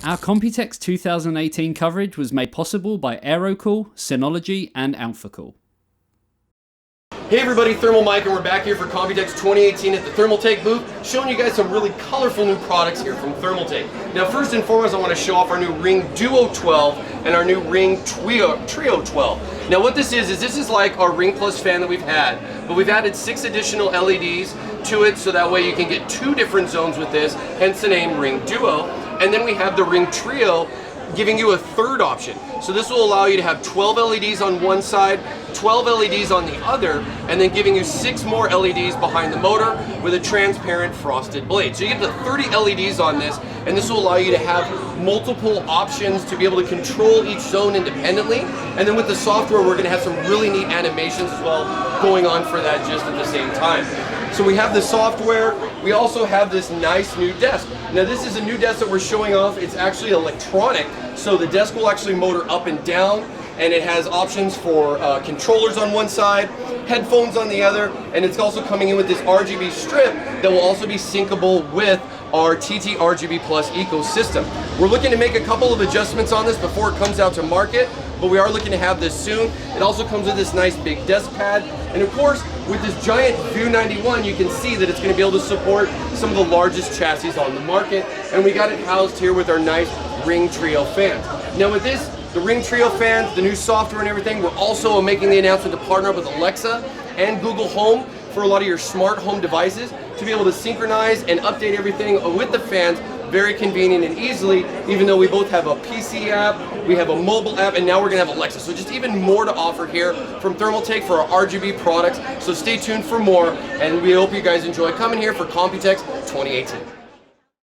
Our Computex 2018 coverage was made possible by Aerocool, Synology, and AlphaCool. Hey everybody, Thermaltake, and we're back here for Computex 2018 at the Thermaltake booth, showing you guys some really colorful new products here from Thermaltake. Now first and foremost, I want to show off our new Ring Duo 12 and our new Ring Trio 12. Now what this is like our Ring Plus fan that we've had, but we've added 6 additional LEDs to it, so that way you can get 2 different zones with this, hence the name Ring Duo. And then we have the Ring Trio, giving you a third option. So this will allow you to have 12 LEDs on one side, 12 LEDs on the other, and then giving you 6 more LEDs behind the motor with a transparent frosted blade. So you get the 30 LEDs on this, and this will allow you to have multiple options to be able to control each zone independently. And then with the software, we're gonna have some really neat animations as well going on for that just at the same time. So we have the software, we also have this nice new desk. Now this is a new desk that we're showing off. It's actually electronic, so the desk will actually motor up and down, and it has options for controllers on one side, headphones on the other, and it's also coming in with this RGB strip that will also be syncable with our TT RGB Plus ecosystem. We're looking to make a couple of adjustments on this before it comes out to market, but we are looking to have this soon. It also comes with this nice big desk pad, and of course, with this giant View 91, you can see that it's going to be able to support some of the largest chassis on the market, and we got it housed here with our nice Ring Trio fans. Now with this, the Ring Trio fans, the new software and everything, we're also making the announcement to partner up with Alexa and Google Home for a lot of your smart home devices to be able to synchronize and update everything with the fans very convenient and easily, even though we both have a PC app, we have a mobile app, and now we're gonna have Alexa. So just even more to offer here from Thermaltake for our RGB products. So stay tuned for more, and we hope you guys enjoy coming here for Computex 2018.